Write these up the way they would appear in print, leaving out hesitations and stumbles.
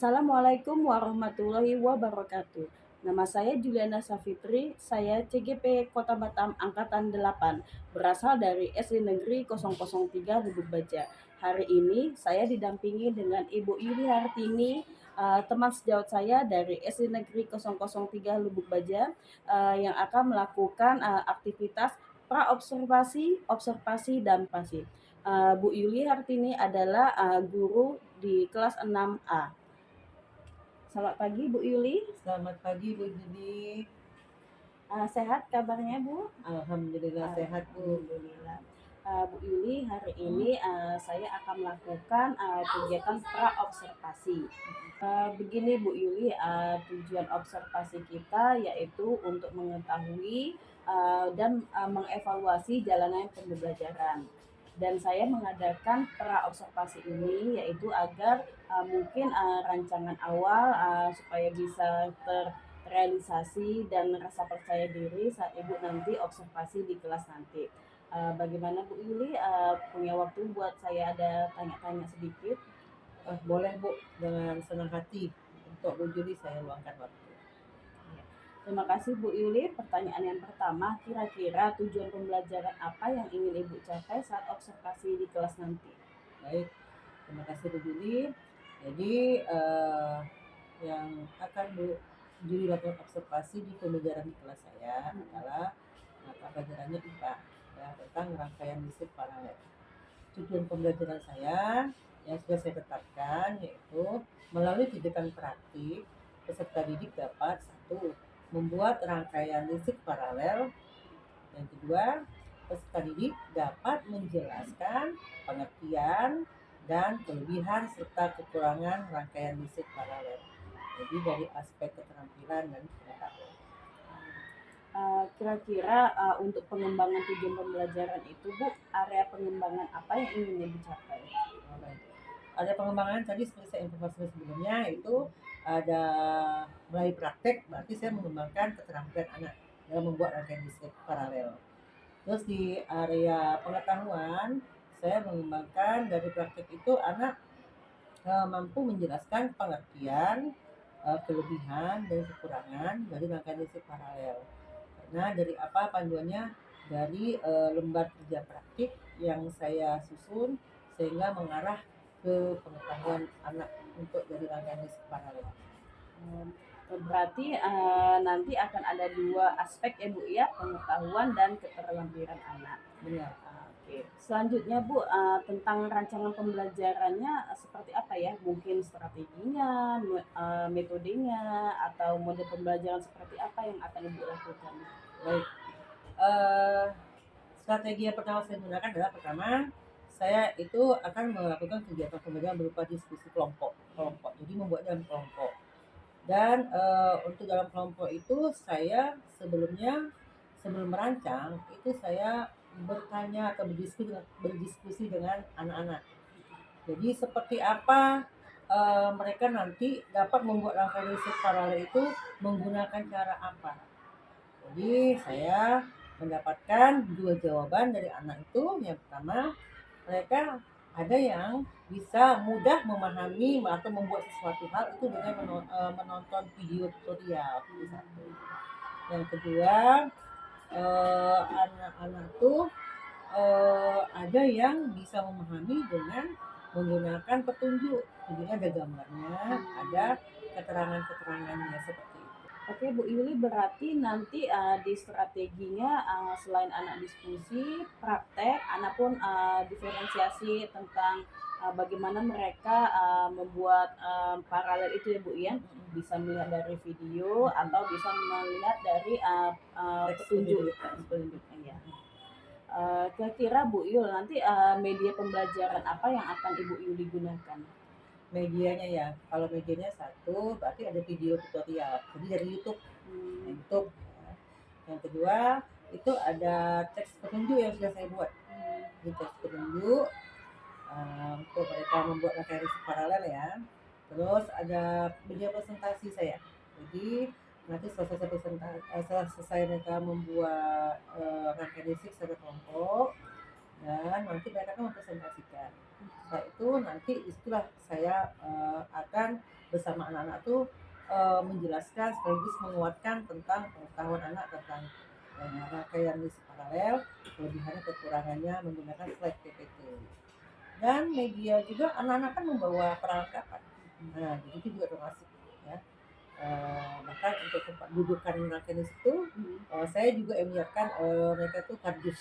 Assalamualaikum warahmatullahi wabarakatuh. Nama saya Juliana Safitri, saya CGP Kota Batam Angkatan 8, berasal dari SD Negeri 003 Lubuk Baja. Hari ini saya didampingi dengan Ibu Yuli Hartini, teman sejawat saya dari SD Negeri 003 Lubuk Baja, yang akan melakukan aktivitas praobservasi, observasi, dan pasif. Bu Yuli Hartini adalah guru di kelas 6A. Selamat pagi Bu Yuli. Selamat pagi Bu Judi. Sehat kabarnya Bu? Alhamdulillah sehat Bu. Alhamdulillah. Bu Yuli, hari ini saya akan melakukan kegiatan pra-observasi. Begini Bu Yuli, tujuan observasi kita yaitu untuk mengetahui dan mengevaluasi jalannya pembelajaran. Dan saya mengadakan pra-observasi ini yaitu agar mungkin rancangan awal supaya bisa terrealisasi dan rasa percaya diri saat Ibu nanti observasi di kelas nanti. Bagaimana Bu Yuli, punya waktu buat saya ada tanya-tanya sedikit? Boleh Bu, dengan senang hati untuk Bu Judi saya luangkan waktu. Terima kasih Bu Yuli. Pertanyaan yang pertama, kira-kira tujuan pembelajaran apa yang ingin Ibu capai saat observasi di kelas nanti? Baik, terima kasih Bu Judi. Jadi yang akan Bu Judi lakukan observasi di pembelajaran di kelas saya adalah mata pelajarannya IPA, ya, tentang rangkaian listrik paralel. Tujuan pembelajaran saya yang sudah saya tetapkan yaitu melalui didikan praktik, peserta didik dapat satu, membuat rangkaian listrik paralel. Yang kedua, peserta didik dapat menjelaskan pengertian dan kelebihan serta kekurangan rangkaian listrik paralel. Jadi dari aspek keterampilan dan pengetahuan. Kira-kira untuk pengembangan tujuan pembelajaran itu Bu, area pengembangan apa yang ingin Ibu capai? Ada pengembangan tadi seperti saya informasikan sebelumnya, itu ada melalui praktek, berarti saya mengembangkan keterampilan anak dalam membuat rangkaian listrik paralel. Terus di area pengetahuan, saya mengembangkan dari praktek itu anak mampu menjelaskan pengertian, kelebihan dan kekurangan dari rangkaian listrik paralel. Karena dari apa panduannya? Dari lembar kerja praktik yang saya susun sehingga mengarah ke pengetahuan anak untuk dari rangkaian listrik paralel. Berarti nanti akan ada dua aspek ya Bu ya, pengetahuan dan keterampilan anak. Benar. Oke. Selanjutnya Bu, tentang rancangan pembelajarannya seperti apa ya? Mungkin strateginya, metodenya, atau mode pembelajaran seperti apa yang akan Ibu lakukan? Baik. Strategi yang pertama saya gunakan adalah pertama, saya itu akan melakukan kegiatan pembelajaran berupa diskusi kelompok. Jadi membuat dalam kelompok. Dan untuk dalam kelompok itu saya sebelum merancang itu saya bertanya atau berdiskusi dengan anak-anak. Jadi seperti apa mereka nanti dapat membuat rangkaian listrik paralel itu menggunakan cara apa. Jadi saya mendapatkan dua jawaban dari anak itu. Yang pertama, mereka ada yang bisa mudah memahami atau membuat sesuatu hal itu dengan menonton video tutorial. Satu. Yang kedua, anak-anak tuh ada yang bisa memahami dengan menggunakan petunjuk. Jadi ada gambarnya, ada keterangan-keterangannya seperti itu. Oke Bu Yuli, berarti nanti di strateginya selain anak diskusi, praktek, anak pun diferensiasi tentang bagaimana mereka membuat paralel itu ya Bu ya, bisa melihat dari video atau bisa melihat dari petunjuk. Ya. Kira-kira Bu Yul nanti media pembelajaran apa yang akan Ibu Yuli gunakan? Medianya ya, kalau medianya satu berarti ada video tutorial, jadi dari YouTube. YouTube. Yang kedua itu ada teks petunjuk yang sudah saya buat. Jadi teks petunjuk untuk mereka membuat rangkaian listrik paralel ya. Terus ada video presentasi saya. Jadi nanti setelah selesai mereka membuat rangkaian listrik secara kelompok, dan nanti mereka akan mempresentasikan. Setelah itu nanti disitulah saya akan bersama anak-anak tuh menjelaskan sekaligus menguatkan tentang pengetahuan anak tentang rangkaian misi paralel, kelebihannya kekurangannya menggunakan slide PPT. Dan media juga anak-anak kan membawa perlengkapan. Nah, jadi itu juga termasuk ya. Bahkan untuk tempat dudukan rangkaian itu saya juga menyiapkan mereka tuh kardus.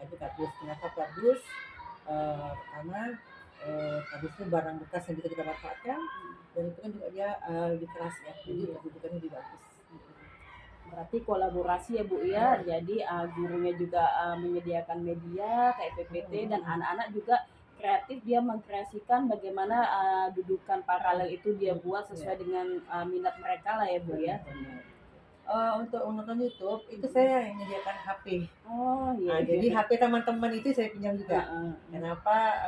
Kenapa kardus? Karena kardus itu barang bekas yang bisa kita manfaatkan dan itu kan juga dia lebih keras ya, jadi dudukannya lebih bagus. Berarti kolaborasi ya Bu ya. Jadi gurunya juga menyediakan media kayak PPT dan anak-anak juga kreatif, dia mengkreasikan bagaimana dudukan paralel itu dia buat sesuai dengan minat mereka lah ya Bu ya. Untuk menonton YouTube itu saya yang menyediakan HP. Oh iya. Jadi HP teman-teman itu saya pinjam juga. Kenapa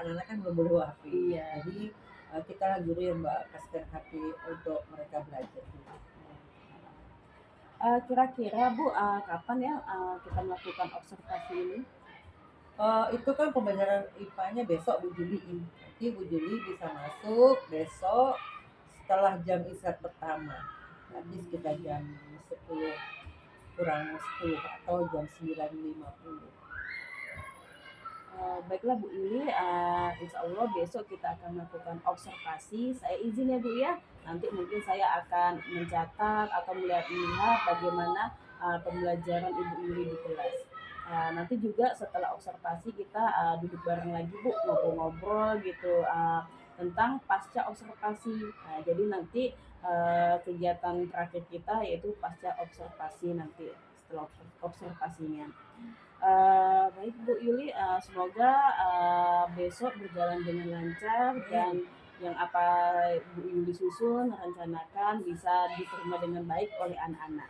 anak-anak kan belum boleh bawa HP. Iya. Jadi kita lah guru yang kasihkan HP untuk mereka belajar. Kira-kira Bu kapan ya kita melakukan observasi ini? Itu kan pembelajaran IPA-nya besok Bu Juli. Nanti Bu Juli bisa masuk besok setelah jam istirahat pertama. Nanti sekitar jam 10 kurang 10 atau jam 9.50. Baiklah Bu Yuli, insya Allah besok kita akan melakukan observasi. Saya izin ya Bu ya, nanti mungkin saya akan mencatat atau melihat bagaimana pembelajaran Ibu Yuli di kelas. Nanti juga setelah observasi kita duduk bareng lagi Bu, ngobrol-ngobrol gitu tentang pasca observasi. Jadi nanti kegiatan terakhir kita yaitu pasca observasi nanti setelah observasinya. Baik Bu Yuli, semoga besok berjalan dengan lancar dan yang apa Bu Yuli susun, rencanakan bisa diterima dengan baik oleh anak-anak.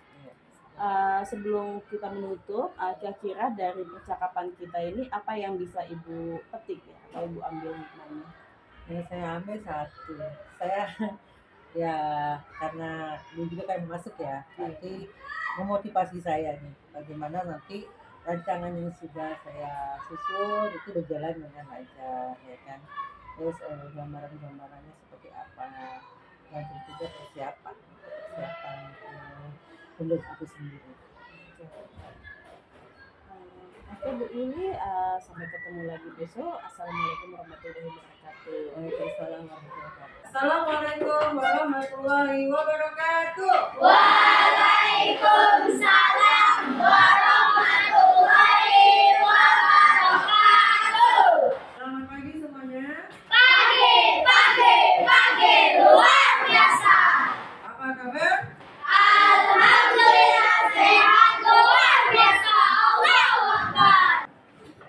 Sebelum kita menutup, kira-kira dari percakapan kita ini apa yang bisa Ibu petik ya, atau Ibu ambil hikmahnya? Ya, saya ambil satu. Saya ya karena ini juga kan masuk ya, nanti memotivasi saya nih bagaimana nanti rancangan yang sudah saya susun itu berjalan dengan lancar ya kan. Terus gambaran-gambarannya seperti apa dan tentunya persiapan penulis itu sendiri. Oke Bu Yuli, sampai ketemu lagi besok. Assalamualaikum warahmatullahi wabarakatuh. Waalaikumsalam warahmatullahi wabarakatuh. Assalamualaikum warahmatullahi wabarakatuh. Waalaikumsalam warahmatullahi wabarakatuh. Selamat pagi semuanya. Pagi luar biasa. Apa kabar? Alhamdulillah sehat luar biasa. Allahu Akbar.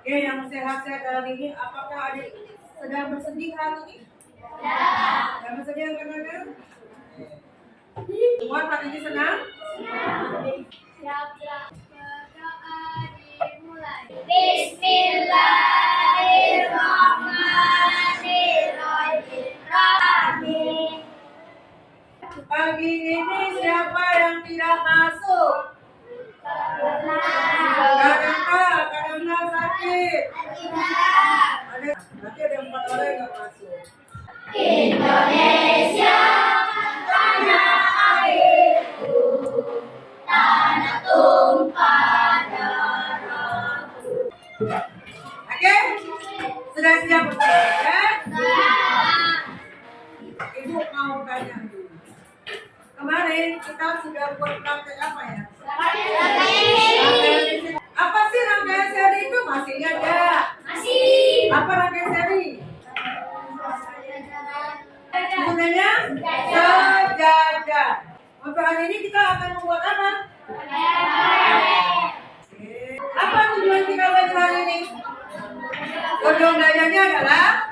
Oke, yang sehat-sehat hari ini, apakah adik sedang bersedih hari ini? Ya. Yang bersedih kan? Semua hari ini senang? Siap. Berdoa dimulai. Bismillahirrahmanirrahim. Pagi ini siapa yang tidak masuk? Karena sakit. Ada nanti ada 4 orang yang nggak masuk. Indonesia, tanah airku, tanah tumpah darahku. Oke? Sudah siap ya? Ibu mau tanya dulu. Kemarin kita sudah buat praktek apa ya? Apa sih rangkaian seri itu? Masih ingat ya? Masih. Apa rangkaian seri? Sebenarnya sejajar. Untuk hari ini kita akan membuat apa? Apa tujuan kita belajar hari ini? Tujuan belajarnya adalah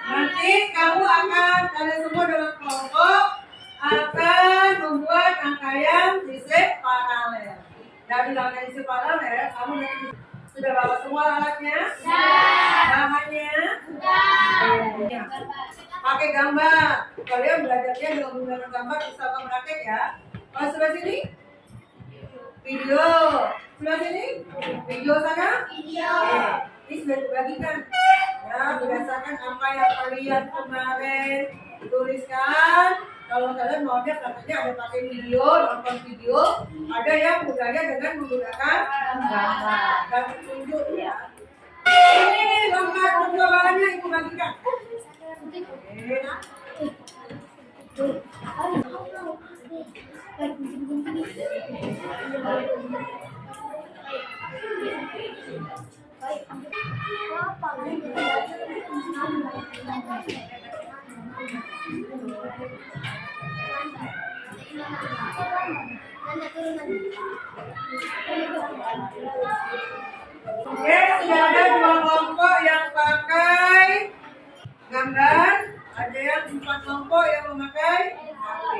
nanti kalian semua dalam kelompok akan membuat rangkaian sisip paralel. Dari rangkaian sisip paralel, kamu nanti sudah bawa semua alatnya? Bahannya? Pakai gambar. Kalian belajarnya dengan menggunakan gambar, misalkan praktek ya. Kalau sebelah sini? Video. Sebelah sini? Video sana? Video. Ini sudah dibagikan. Ya, berdasarkan apa yang kalian kemarin tuliskan kalau kalian maunya katanya ada pakai video, nonton video, ada yang mudahnya dengan menggunakan gambar dan tunjuk ya. Ini gambar percobaannya Ibu bagikan. Oke, sudah ada 2 kelompok yang pakai gambar, ada yang 4 kelompok yang memakai HP.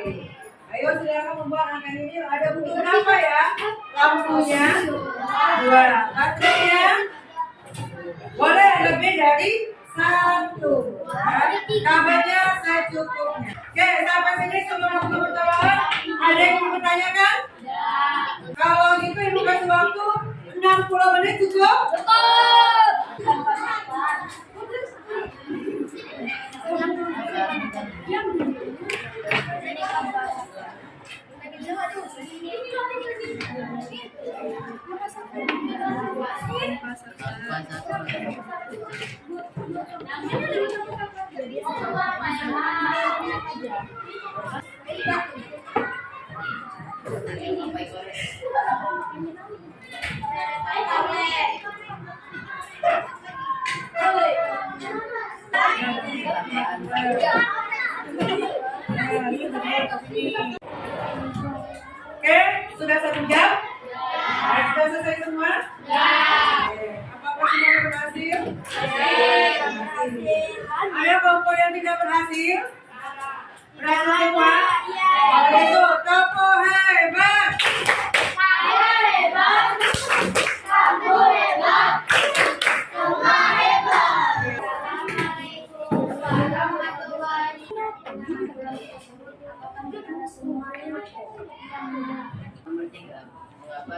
Ayo silakan membuat angka ini. Ada bentuk apa ya? Lampunya 2, baterainya boleh lebih dari 1. Kabelnya secukupnya. Oke, sampai sini sebelum waktu percobaan, ada yang ingin bertanyakan? Kalau gitu Ibu kasih waktu 60 menit cukup? Oke, sudah 1 jam? Sudah selesai semua? Oke. Apakah semua berhasil? Ada kelompok yang tidak berhasil? Berhasil semua? Kalau itu, tepuk hebat! Nomor 3, mengapa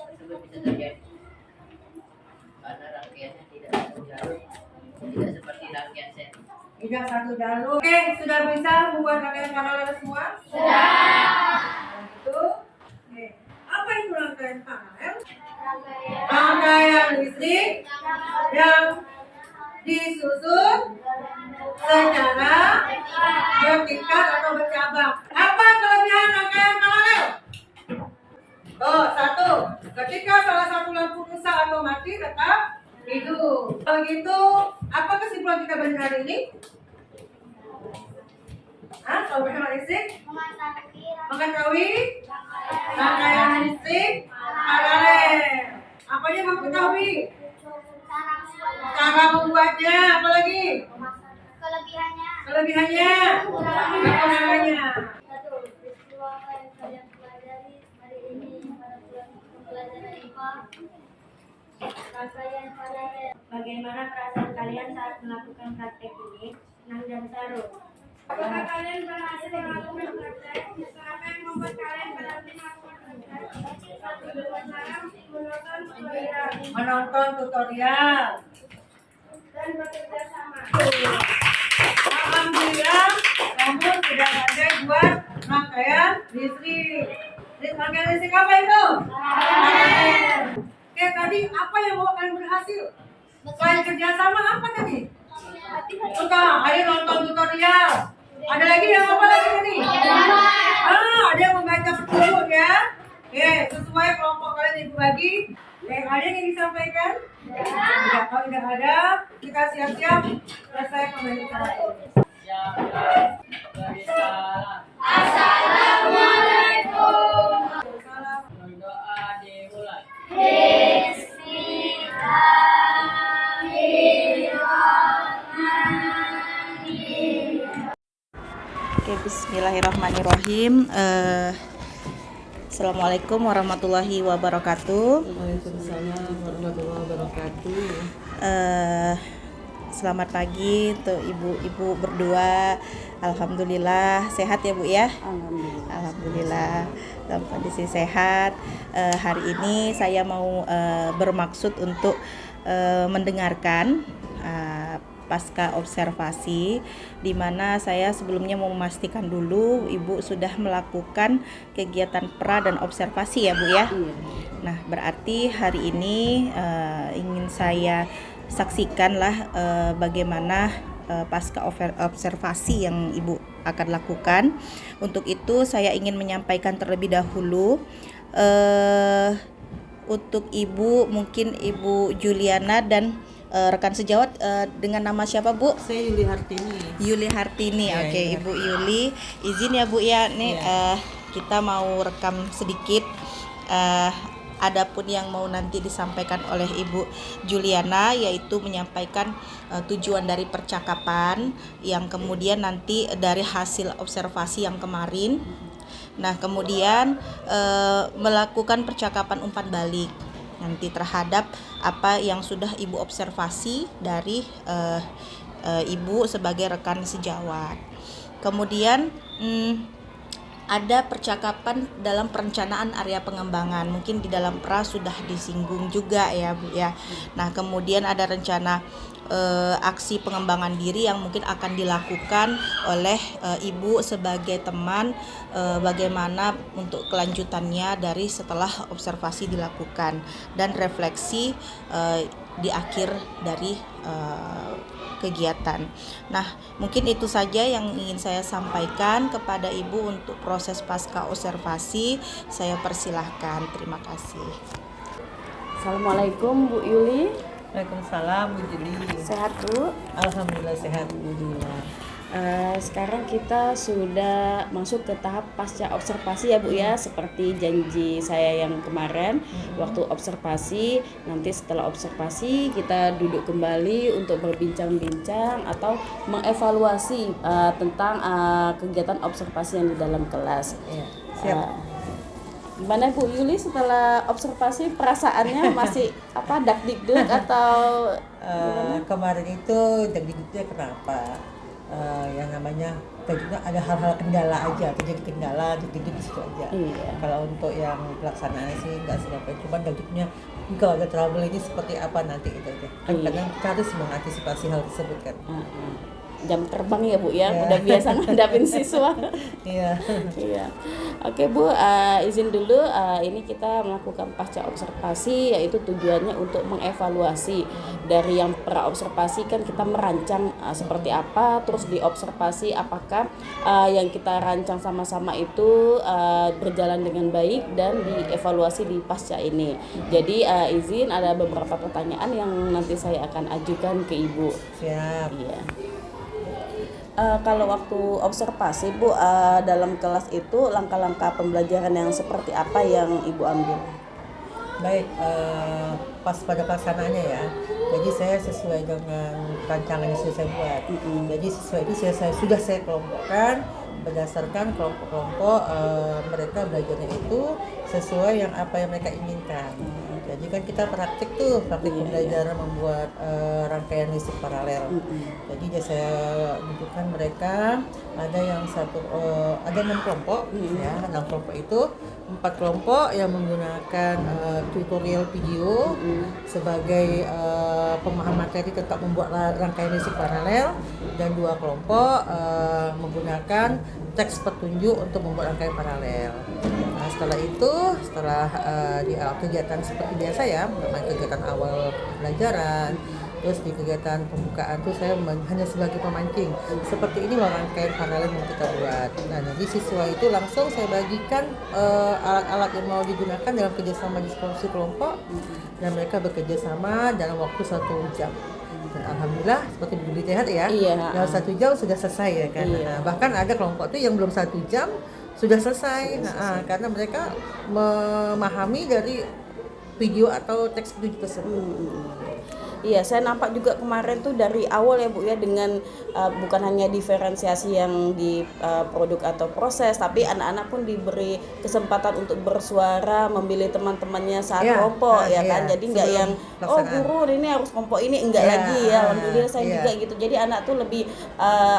tersebut bisa terjadi? Karena rangkaiannya tidak satu jalur, tidak seperti rangkaian set. Tidak satu jalur. Oke, sudah bisa membuat rangkaian paralel semua? Sudah. Itu. Oke. Apa itu rangkaian paralel? Rangkaian listrik yang disusun secara vertikal atau bercabang. Apa kelebihan rangkaian paralel? Oh, 1. Ketika salah satu lampu rusak atau mati tetap hidup. Kalau gitu, apa kesimpulan kita pada hari ini? Kalau bersama listrik? Mengetahui rangkaian listrik paralel. Apanya mengetahui? Cara membuatnya, apa lagi? Kelebihannya, kekurangannya. Bagaimana perasaan kalian saat melakukan praktek ini? Senang dan seru. Apakah kalian berhasil melakukan praktek? Apa yang membuat kalian berhenti melakukan praktek? Menonton tutorial Dan bekerja sama. Alhamdulillah, kamu sudah ada buat rangkaian listrik. Rangkaian listrik apa itu? Oke, tadi apa yang mau kalian berhasil? Selain kerjasama apa tadi? Suka, ayo nonton tutorial. Ada lagi yang apa lagi tadi? Ada yang membaca petunjuk ya. Oke, sesuai kelompok kalian Ibu bagi. Ada yang ingin disampaikan? Ya, kalau tidak ada, kita siap-siap selesai pembahasan. Assalamualaikum. Berdoa dimulai. Oke, bismillahirrahmanirrahim. Assalamualaikum warahmatullahi wabarakatuh. Waalaikumsalam warahmatullahi wabarakatuh. Selamat pagi untuk ibu-ibu berdua. Alhamdulillah sehat ya Bu ya. Alhamdulillah dalam kondisi sehat. Hari ini saya mau bermaksud untuk mendengarkan pasca observasi, di mana saya sebelumnya mau memastikan dulu Ibu sudah melakukan kegiatan pra dan observasi ya Bu ya. Iya. Nah, berarti hari ini ingin saya saksikanlah bagaimana pasca observasi yang Ibu akan lakukan. Untuk itu saya ingin menyampaikan terlebih dahulu untuk Ibu, mungkin Ibu Juliana dan rekan sejawat dengan nama siapa Bu? Saya Yuli Hartini. Yuli Hartini. Ya, Oke, Yuli Ibu Yuli, izin ya Bu ya, nih Ya. kita mau rekam sedikit. Adapun yang mau nanti disampaikan oleh Ibu Juliana, yaitu menyampaikan tujuan dari percakapan yang kemudian nanti dari hasil observasi yang kemarin. Nah, kemudian melakukan percakapan umpan balik nanti terhadap apa yang sudah Ibu observasi dari Ibu sebagai rekan sejawat. Kemudian ada percakapan dalam perencanaan area pengembangan, mungkin di dalam pra sudah disinggung juga ya Bu ya. Nah, kemudian ada rencana aksi pengembangan diri yang mungkin akan dilakukan oleh Ibu sebagai teman, bagaimana untuk kelanjutannya dari setelah observasi dilakukan, dan refleksi di akhir dari kegiatan. Nah, mungkin itu saja yang ingin saya sampaikan kepada Ibu untuk proses pasca observasi. Saya persilahkan. Terima kasih. Assalamualaikum Bu Yuli. Waalaikumsalam Bu Juli. Sehat Bu? Alhamdulillah sehat. Alhamdulillah. Sekarang kita sudah masuk ke tahap pasca observasi ya Bu ya, seperti janji saya yang kemarin waktu observasi. Nanti setelah observasi kita duduk kembali untuk berbincang-bincang atau mengevaluasi tentang kegiatan observasi yang di dalam kelas. Ya, siap. Gimana Bu Yuli setelah observasi, perasaannya masih dak-dikduk atau Kemarin itu deg-degnya kenapa? Yang namanya deg-degnya ada hal-hal kendala aja, terjadi kendala deg-deg di situ aja. Iya. Kalau untuk yang pelaksanaan sih nggak seberapa, cuma deg-degnya kalau ada trouble ini seperti apa nanti itu aja. Kan Iya. kadang kita harus mengantisipasi hal tersebut kan. jam terbang ya Bu ya, Ya. udah biasa ngadapin siswa. Iya. Iya. Oke Bu, izin dulu, ini kita melakukan pasca observasi, yaitu tujuannya untuk mengevaluasi dari yang pra observasi. Kan kita merancang seperti apa, terus di observasi apakah yang kita rancang sama-sama itu berjalan dengan baik, dan dievaluasi di pasca ini. Jadi izin, ada beberapa pertanyaan yang nanti saya akan ajukan ke Ibu. Siap. Iya. Kalau waktu observasi Bu, dalam kelas itu langkah-langkah pembelajaran yang seperti apa yang Ibu ambil? Baik, pas pada pelaksanaannya ya. Jadi saya sesuai dengan rancangan yang sudah saya buat. Jadi sesuai itu sudah saya kelompokkan berdasarkan kelompok-kelompok mereka belajarnya itu sesuai yang apa yang mereka inginkan. Jadi kan kita praktik pembelajaran membuat rangkaian listrik paralel. Jadi saya tunjukkan mereka ada yang ada 6 kelompok, ya 6 kelompok itu 4 kelompok yang menggunakan tutorial video sebagai pemahaman materi tentang membuat rangkaian listrik paralel, dan 2 kelompok menggunakan teks petunjuk untuk membuat rangkaian paralel. Nah, setelah di kegiatan seperti biasa ya, namanya kegiatan awal pembelajaran, terus di kegiatan pembukaan tuh saya hanya sebagai pemancing. Seperti ini rangkaian paralel yang kita buat. Nah, jadi siswa itu langsung saya bagikan alat-alat yang mau digunakan dalam kerjasama diskusi kelompok, dan mereka bekerja sama dalam waktu 1 jam. Dan alhamdulillah seperti Bu lihat ya, dalam 1 jam sudah selesai ya kan. Nah, bahkan ada kelompok tuh yang belum 1 jam sudah selesai. Karena mereka memahami dari video atau teks petunjuk tersebut. Iya, saya nampak juga kemarin tuh dari awal ya Bu ya, dengan bukan hanya diferensiasi yang di produk atau proses, tapi anak-anak pun diberi kesempatan untuk bersuara, memilih teman-temannya saat kelompok ya kan. Jadi nggak yang guru ini harus kelompok ini, enggak lagi ya. Alhamdulillah saya juga gitu. Jadi anak tuh lebih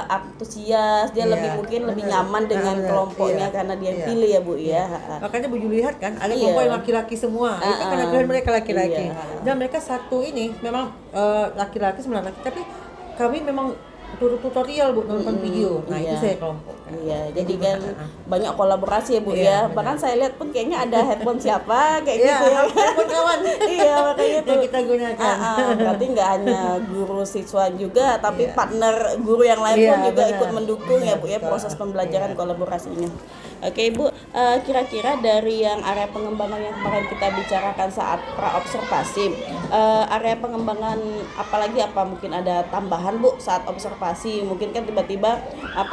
antusias, dia lebih nyaman dengan kelompoknya karena dia pilih ya Bu ya. Makanya Bu Juli lihat kan ada kelompok yang laki-laki semua. Itu karena pilihan mereka laki-laki. Dan mereka satu ini memang laki-laki 9 laki, tapi kami memang tutorial Bu, nonton video. Nah, iya. itu saya kelompokkan. Iya, jadi kan banyak kolaborasi ya Bu Iya, ya. benar. Bahkan saya lihat pun kayaknya ada headphone siapa kayak Iya, gitu ya. handphone kawan Iya, makanya tuh. yang kita gunakan. Berarti nggak hanya guru siswa juga, tapi Iya. partner guru yang lain Iya, pun juga benar. ikut mendukung ya Bu ya Betul. proses pembelajaran Iya. kolaborasinya. Oke Bu, kira-kira dari yang area pengembangan yang kemarin kita bicarakan saat pra-observasi, area pengembangan apalagi apa mungkin ada tambahan Bu saat observasi? Mungkin kan tiba-tiba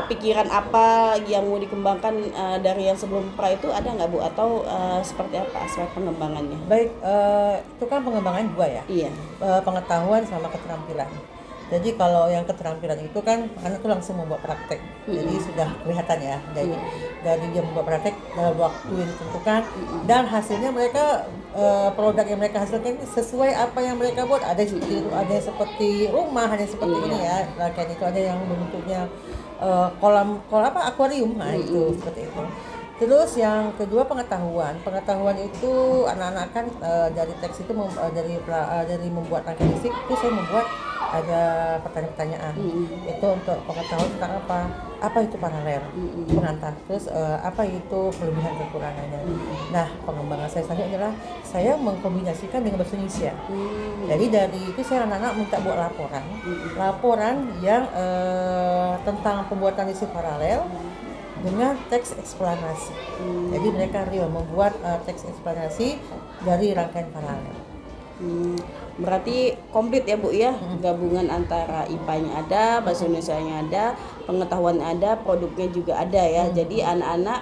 kepikiran apa yang mau dikembangkan dari yang sebelum pra itu ada nggak Bu? Atau seperti apa aspek pengembangannya? Baik, itu kan pengembangan 2 ya. Iya. Pengetahuan sama keterampilan. Jadi kalau yang keterampilan itu kan anak tuh langsung membuat praktek. Jadi sudah kelihatan ya dari dia membuat praktek dalam waktu yang ditentukan dan hasilnya mereka produk yang mereka hasilkan ini sesuai apa yang mereka buat. Ada seperti itu, ada yang seperti rumah, ada yang seperti ini ya. Rangkaian itu ada yang bentuknya kolam akuarium, nah itu seperti itu. Terus yang kedua pengetahuan itu anak-anak kan dari teks itu dari membuat rangkaian listrik itu saya membuat ada pertanyaan-pertanyaan. Itu untuk pengetahuan tentang apa itu paralel pengantar, terus apa itu kelebihan kekurangannya. Nah, pengembangan saya selanjutnya adalah saya mengkombinasikan dengan bahasa Indonesia. Jadi dari itu saya anak-anak minta buat laporan yang tentang pembuatan listrik paralel dengan teks eksplanasi. Jadi mereka real membuat teks eksplanasi dari rangkaian paralel. Berarti komplit ya Bu ya, gabungan antara IPA-nya ada, bahasa Indonesia-nya ada, pengetahuannya ada, produknya juga ada ya. Jadi anak-anak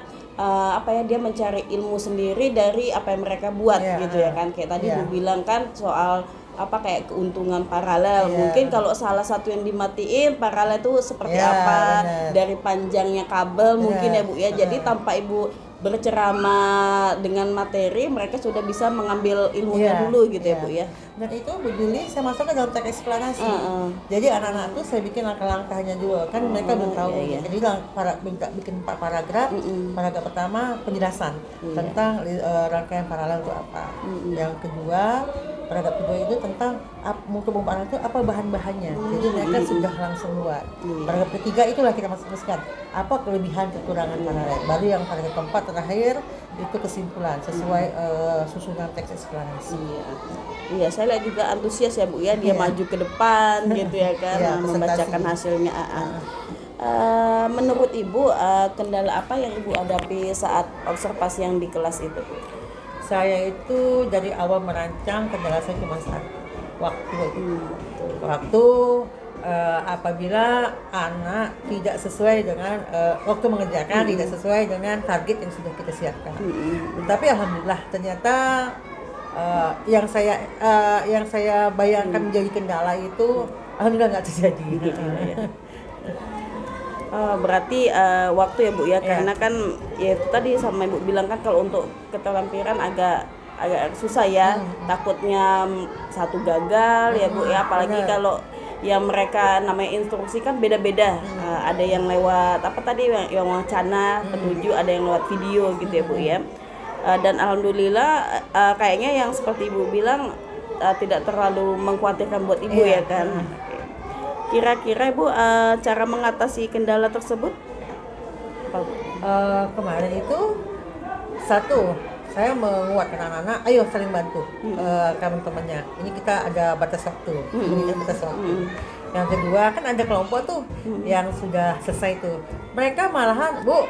dia mencari ilmu sendiri dari apa yang mereka buat gitu ya kan. Kayak tadi Bu bilang kan soal kayak keuntungan paralel. Mungkin kalau salah satu yang dimatiin paralel itu seperti apa, benar. dari panjangnya kabel mungkin ya Bu ya. Jadi tanpa Ibu berceramah dengan materi, mereka sudah bisa mengambil ilmunya dulu gitu ya Bu ya. Dan itu Bu Juli saya masukkan dalam teks eksplanasi. Jadi anak-anak tuh saya bikin langkah-langkahnya dulu kan mereka belum tahu. Jadi bikin 4 paragraf. Paragraf pertama penjelasan tentang rangkaian paralel itu apa. Yang kedua paragraf kedua itu tentang untuk paralel itu apa bahan-bahannya. Jadi mereka sudah langsung buat. Paragraf ketiga itulah kita masukkan apa kelebihan kekurangan paralel. Baru yang paragraf keempat terakhir itu kesimpulan sesuai susunan teks eksplanasi. Iya, saya lihat juga antusias ya Bu ya, dia maju ke depan gitu ya kan, membacakan hasilnya. Menurut Ibu kendala apa yang Ibu hadapi saat observasi yang di kelas itu? Saya itu dari awal merancang kendala saya cuma satu, waktu apabila anak tidak sesuai dengan waktu mengerjakan tidak sesuai dengan target yang sudah kita siapkan. Tapi alhamdulillah ternyata yang saya bayangkan menjadi kendala itu alhamdulillah nggak terjadi. Berarti waktu ya Bu ya, karena kan ya itu tadi sama Ibu bilang kan kalau untuk keterampilan agak susah ya, takutnya satu gagal ya Bu ya, apalagi kalau yang mereka namanya instruksi kan beda-beda. Ada yang lewat yang wacana, petunjuk, ada yang lewat video gitu ya Bu ya. Dan alhamdulillah kayaknya yang seperti Ibu bilang tidak terlalu mengkhawatirkan buat Ibu ya kan. Kira-kira Ibu cara mengatasi kendala tersebut apa Bu? Kemarin itu satu, saya menguatkan anak-anak, ayo saling bantu teman-temannya. Ini kita ada batas waktu. Yang kedua kan ada kelompok tuh yang sudah selesai tuh. Mereka malahan, Bu,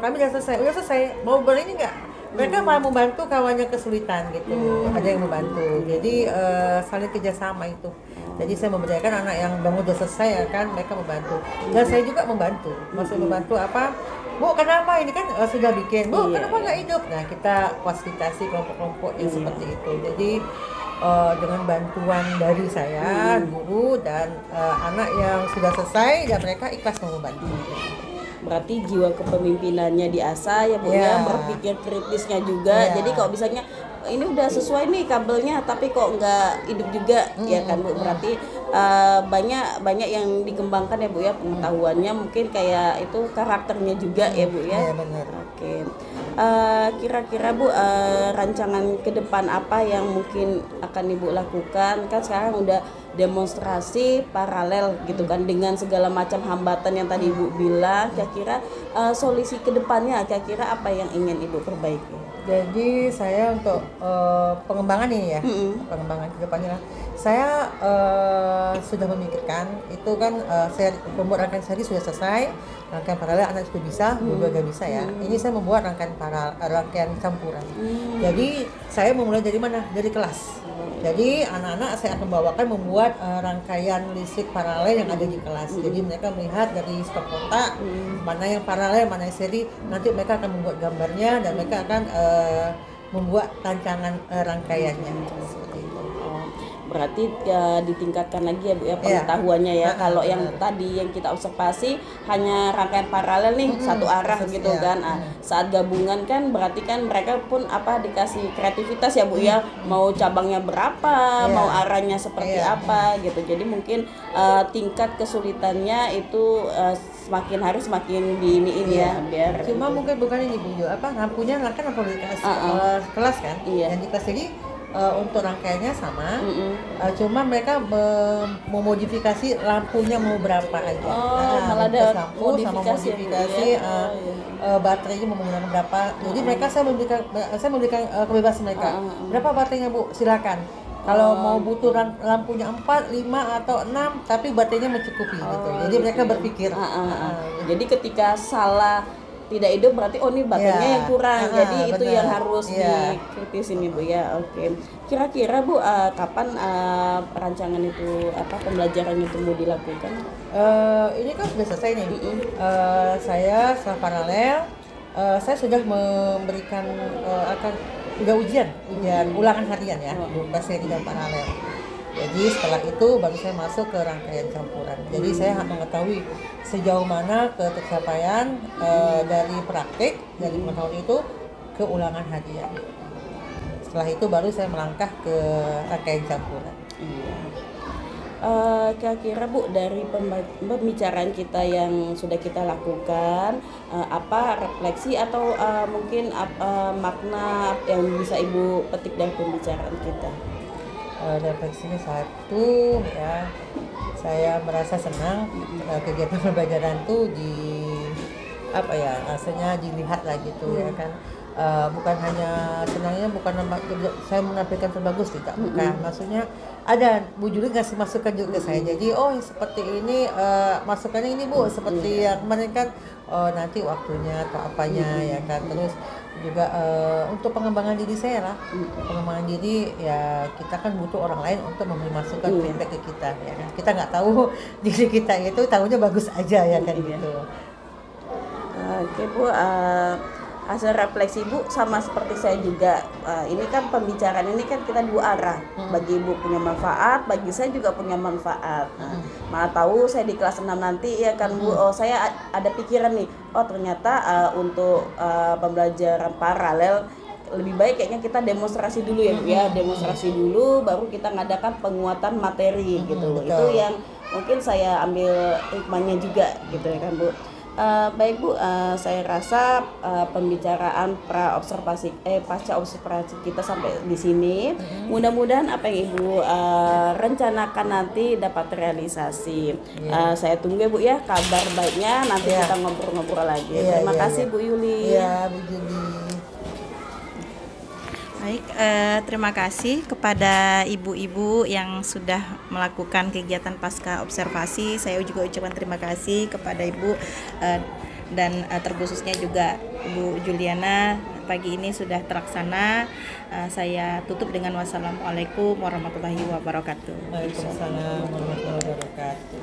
kami udah selesai, mau ini nggak? Mereka malah membantu kawannya kesulitan gitu. Ada yang membantu. Jadi saling kerjasama itu. Jadi saya memberdayakan anak yang udah selesai ya kan, mereka membantu. Dan saya juga membantu. Maksud membantu apa? Bu, kenapa ini kan sudah bikin? Bu, kenapa nggak hidup? Nah, kita fasilitasi kelompok-kelompok yang seperti itu. Jadi dengan bantuan dari saya, guru dan anak yang sudah selesai dan mereka ikhlas mau membantu. Berarti jiwa kepemimpinannya diasah ya Bu ya, berpikir kritisnya juga. Jadi kalau misalnya ini udah sesuai nih kabelnya tapi kok nggak hidup juga ya kan Bu, berarti banyak yang dikembangkan ya Bu ya, pengetahuannya, mungkin kayak itu karakternya juga ya Bu ya. Iya benar. Oke. Kira-kira Bu rancangan ke depan apa yang mungkin akan Ibu lakukan? Kan sekarang udah demonstrasi paralel gitu kan, dengan segala macam hambatan yang tadi Ibu bilang. Kira-kira solusi kedepannya, kira-kira apa yang ingin Ibu perbaiki? Jadi saya untuk pengembangan ini ya, pengembangan kedepannya saya sudah memikirkan itu kan, saya membuat rangkaian seri sudah selesai, rangkaian paralel anak sudah bisa, dua bisa ya. Ini saya membuat rangkaian campuran. Jadi saya memulai dari mana? Dari kelas. Jadi anak-anak saya akan bawakan membuat rangkaian listrik paralel yang ada di kelas. Jadi mereka melihat dari stok kotak mana yang paralel, mana yang seri. Nanti mereka akan membuat gambarnya dan mereka akan membuat rancangan rangkaiannya seperti itu. Berarti ditingkatkan lagi ya Bu ya pengetahuannya ya. Kalau yang tadi yang kita observasi hanya rangkaian paralel nih satu arah gitu kan. Saat gabungan kan berarti kan mereka pun dikasih kreativitas ya Bu ya. Mau cabangnya berapa, mau arahnya seperti apa gitu. Jadi mungkin tingkat kesulitannya itu semakin hari semakin diiniin ya biar. Cuma mungkin bukan ini Bu, lampunya kan lampu di kelas kan. Yang di kelas ini untuk rangkaiannya sama, cuma mereka memodifikasi lampunya mau berapa aja. Malah ada lampu sama modifikasi baterainya mau menggunakan berapa. Jadi mereka saya memberikan kebebasan mereka. Berapa baterainya Bu? Silakan. Kalau mau butuh lampunya 4, 5 atau 6, tapi baterainya mencukupi gitu. Jadi mereka berpikir. Jadi ketika salah tidak hidup berarti ini baterainya yang kurang. Jadi itu yang harus dikritisi nih Bu ya. Oke. Kira-kira Bu kapan rancangan itu pembelajaran itu mau dilakukan? Ini kan sudah selesai nih. Saya setelah paralel saya sudah memberikan ujian ulangan harian ya, 12 seri dan paralel. Jadi setelah itu baru saya masuk ke rangkaian campuran. Jadi saya mengetahui sejauh mana ketercapaian dari praktik dari tahun itu ke ulangan harian. Setelah itu baru saya melangkah ke rangkaian campuran. Kira-kira Bu, dari pembicaraan kita yang sudah kita lakukan, apa refleksi atau mungkin makna yang bisa Ibu petik dari pembicaraan kita? Refleksinya satu ya, saya merasa senang kegiatan pembelajaran tuh rasanya dilihat lah gitu ya kan. Bukan hanya senangnya bukan saya menampilkan terbagus, tidak, bukan, maksudnya ada Bu Juli ngasih masukan juga ke saya. Jadi seperti ini masukannya ini Bu, seperti yang kemarin kan nanti waktunya atau apanya ya kan. Terus juga untuk pengembangan diri saya lah, pengembangan diri ya, kita kan butuh orang lain untuk memberi masukan feedback ke kita ya kan. Kita nggak tahu diri kita itu tahunya bagus aja ya kan gitu. Oke Bu, hasil refleksi Ibu sama seperti saya juga. Ini kan pembicaraan ini kan kita dua arah. Bagi Ibu punya manfaat, bagi saya juga punya manfaat. Malah tahu saya di kelas 6 nanti ya kan Bu, saya ada pikiran nih, ternyata untuk pembelajaran paralel lebih baik kayaknya kita demonstrasi dulu ya Bu ya, demonstrasi dulu baru kita ngadakan penguatan materi gitu. Itu yang mungkin saya ambil hikmahnya juga gitu ya kan Bu. Baik Bu, saya rasa pembicaraan pasca observasi kita sampai di sini. Mudah-mudahan apa yang Ibu rencanakan nanti dapat terrealisasi. Saya tunggu ya Bu ya kabar baiknya, nanti kita ngobrol-ngobrol lagi. Terima kasih Bu Yuli. Iya Bu Juli. Baik, terima kasih kepada ibu-ibu yang sudah melakukan kegiatan pasca observasi. Saya juga ucapkan terima kasih kepada Ibu dan terkhususnya juga Ibu Juliana. Pagi ini sudah terlaksana. Saya tutup dengan wassalamualaikum warahmatullahi wabarakatuh. Waalaikumsalam warahmatullahi wabarakatuh.